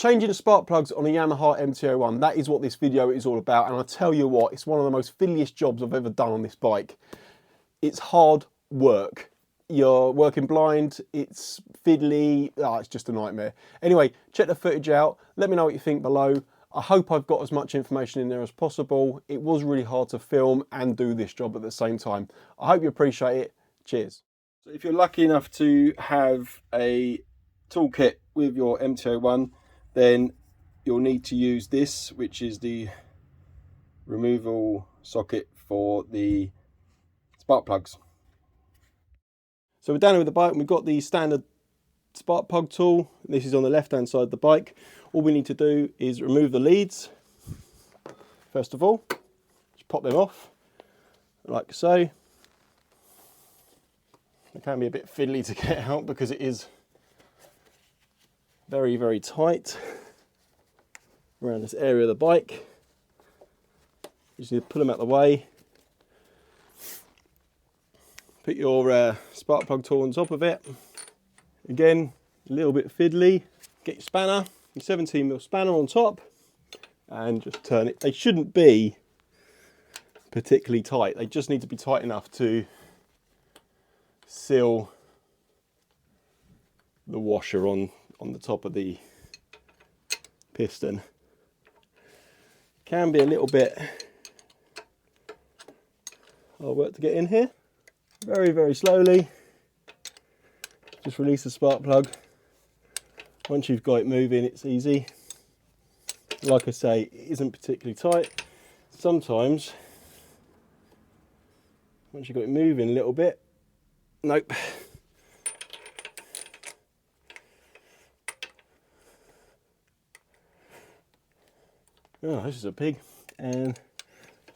Changing the spark plugs on a Yamaha MT-01, that is what this video is all about, and I tell you what, it's one of the most fiddliest jobs I've ever done on this bike. It's hard work. You're working blind, it's fiddly, it's just a nightmare. Anyway, check the footage out, let me know what you think below. I hope I've got as much information in there as possible. It was really hard to film and do this job at the same time. I hope you appreciate it. Cheers. So if you're lucky enough to have a toolkit with your MT-01, then you'll need to use this, which is the removal socket for the spark plugs. So we're down here with the bike and we've got the standard spark plug tool. This is on the left hand side of the bike. All we need to do is remove the leads. First of all, just pop them off, like so. It can be a bit fiddly to get out because it is very, very tight around this area of the bike. You just need to pull them out of the way. Put your spark plug tool on top of it. Again, a little bit fiddly. Get your spanner, your 17mm spanner on top, and just turn it. They shouldn't be particularly tight. They just need to be tight enough to seal the washer on the top of the piston. Can be a little bit hard work to get in here. Very, very slowly. Just release the spark plug. Once you've got it moving, it's easy. Like I say, it isn't particularly tight. Sometimes, once you've got it moving a little bit, nope. Oh, this is a pig, and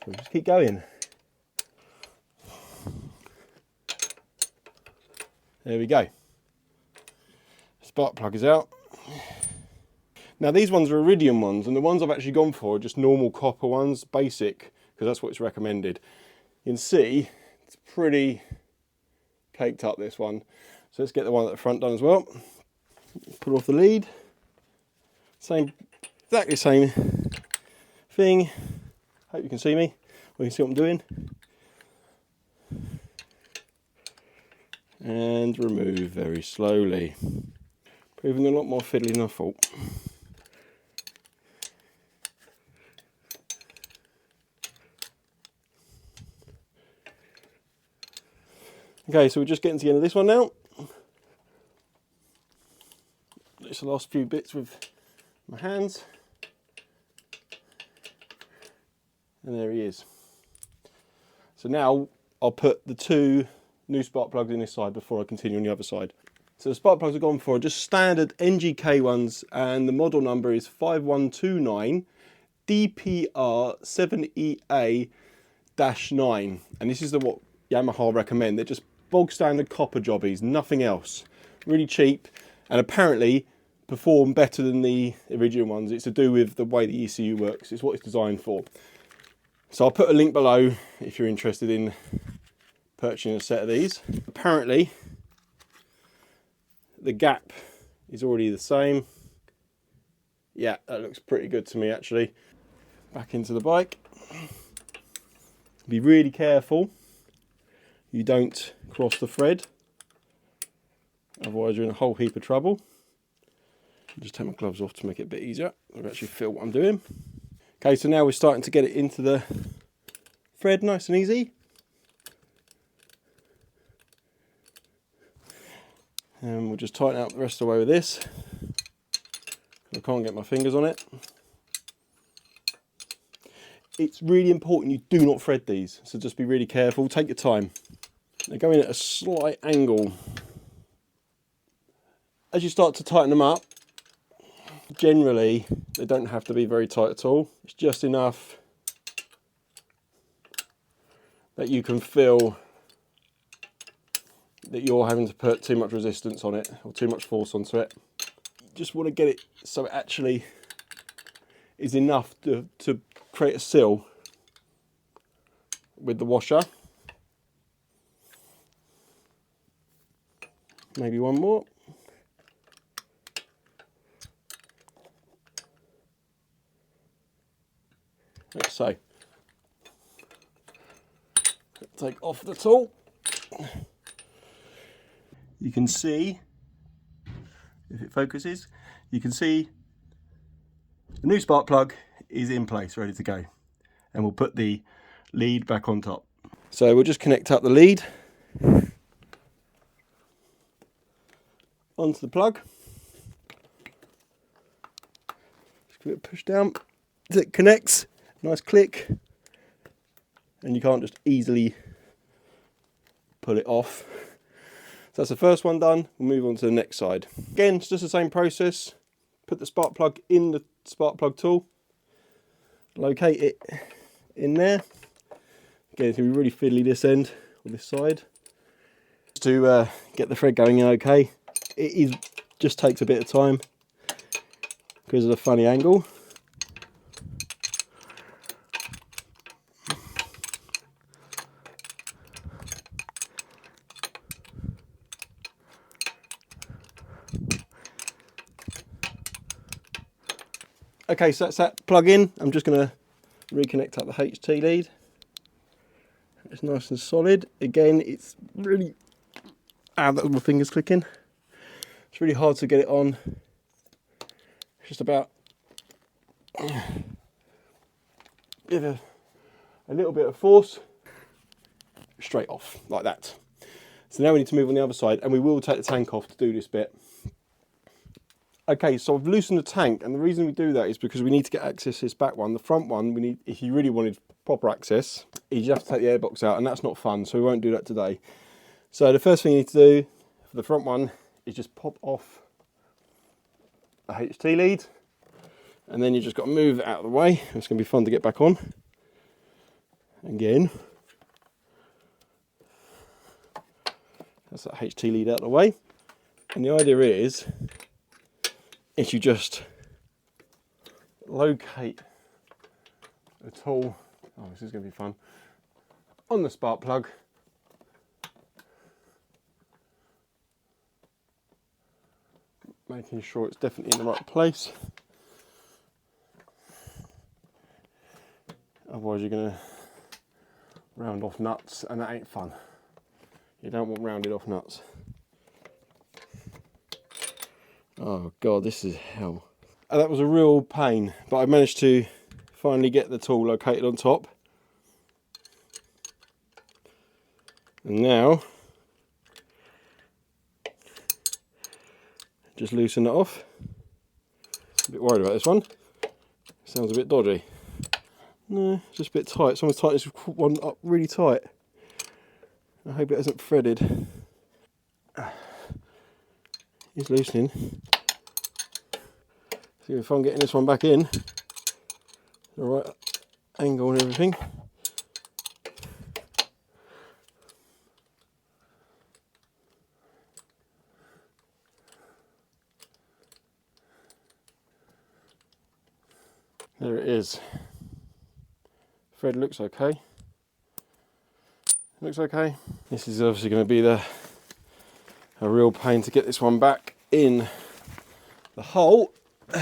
we'll just keep going. There we go. Spark plug is out. Now these ones are iridium ones, and the ones I've actually gone for are just normal copper ones, basic, because that's what's recommended. You can see it's pretty caked up, this one. So let's get the one at the front done as well. Pull off the lead. Exactly same thing. Hope you can see me, or you can see what I'm doing. And remove very slowly. Proving a lot more fiddly than I thought. Okay, so we're just getting to the end of this one now. Just the last few bits with my hands. And there he is. So now I'll put the two new spark plugs in this side before I continue on the other side. So the spark plugs I've gone for are just standard NGK ones, and the model number is 5129 DPR7EA-9, and this is what Yamaha recommend. They're just bog standard copper jobbies, nothing else. Really cheap, and apparently perform better than the original ones. It's to do with the way the ECU works. It's what it's designed for. So I'll put a link below if you're interested in purchasing a set of these. Apparently the gap is already the same. Yeah, that looks pretty good to me actually. Back into the bike. Be really careful you don't cross the thread, otherwise you're in a whole heap of trouble. Just take my gloves off to make it a bit easier. I can actually feel what I'm doing. Okay, so now we're starting to get it into the thread nice and easy. And we'll just tighten out the rest of the way with this. I can't get my fingers on it. It's really important you do not thread these, so just be really careful, take your time. They're going at a slight angle. As you start to tighten them up, generally they don't have to be very tight at all. It's just enough that you can feel that you're having to put too much resistance on it or too much force onto it. You just want to get it so it actually is enough to create a seal with the washer. Maybe one more. like so. Take off the tool. You can see, if it focuses, you can see the new spark plug is in place, ready to go. And we'll put the lead back on top. So we'll just connect up the lead onto the plug. Just give it a push down as it connects. Nice click. And you can't just easily pull it off. So that's the first one done. We'll move on to the next side. Again, it's just the same process. Put the spark plug in the spark plug tool. Locate it in there. Again, it's going to be really fiddly this end or this side. To get the thread going in okay. Just takes a bit of time because of the funny angle. Okay, so that's that plug in. I'm just going to reconnect up the HT lead. It's nice and solid. Again, it's really... that's my fingers clicking. It's really hard to get it on. It's just about... give a little bit of force. Straight off, like that. So now we need to move on the other side, and we will take the tank off to do this bit. Okay, so I've loosened the tank, and the reason we do that is because we need to get access to this back one. The front one, we need, if you really wanted proper access, you have to take the airbox out, and that's not fun, so we won't do that today. So the first thing you need to do for the front one is just pop off a HT lead, and then you just got to move it out of the way. It's going to be fun to get back on. Again, that's that HT lead out of the way, and the idea is you just locate the tool, oh this is going to be fun, on the spark plug. Making sure it's definitely in the right place. Otherwise you're going to round off nuts, and that ain't fun. You don't want rounded off nuts. Oh god, this is hell. And that was a real pain, but I managed to finally get the tool located on top. And now, just loosen it off. A bit worried about this one. Sounds a bit dodgy. No, it's just a bit tight. Someone's tightened this one up really tight. I hope it hasn't threaded. It's loosening. See if I'm getting this one back in. The right angle and everything. There it is. Thread looks okay. Looks okay. This is obviously going to be a real pain to get this one back in the hole. Bring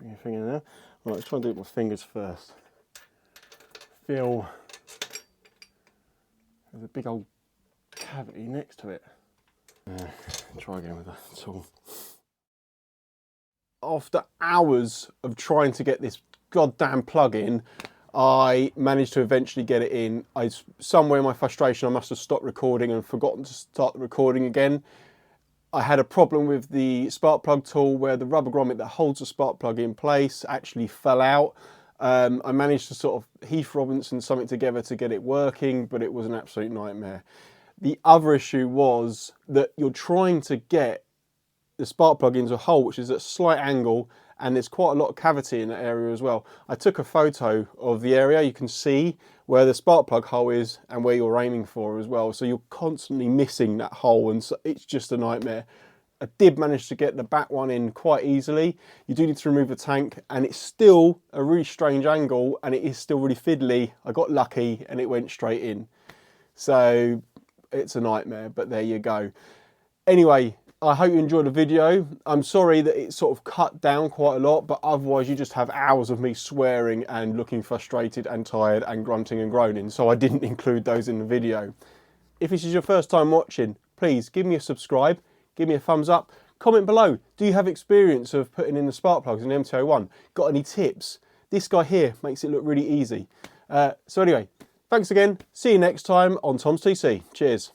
your finger in there. Right, let's try and do it with my fingers first. Feel there's a big old cavity next to it. Try again with that tool. After hours of trying to get this goddamn plug in, I managed to eventually get it in. Somewhere in my frustration, I must have stopped recording and forgotten to start the recording again. I had a problem with the spark plug tool where the rubber grommet that holds the spark plug in place actually fell out. I managed to sort of Heath Robinson something together to get it working, but it was an absolute nightmare. The other issue was that you're trying to get the spark plug into a hole which is at a slight angle, and there's quite a lot of cavity in that area as well. I took a photo of the area. You can see where the spark plug hole is and where you're aiming for as well. So you're constantly missing that hole, and so it's just a nightmare. I did manage to get the back one in quite easily. You do need to remove the tank, and it's still a really strange angle, and it is still really fiddly. I got lucky and it went straight in. So it's a nightmare, but there you go. Anyway, I hope you enjoyed the video. I'm sorry that it's sort of cut down quite a lot, but otherwise you just have hours of me swearing and looking frustrated and tired and grunting and groaning, so I didn't include those in the video. If this is your first time watching, please give me a subscribe, give me a thumbs up, comment below. Do you have experience of putting in the spark plugs in the MT-01? Got any tips? This guy here makes it look really easy. So anyway, thanks again. See you next time on Tom's TC. Cheers.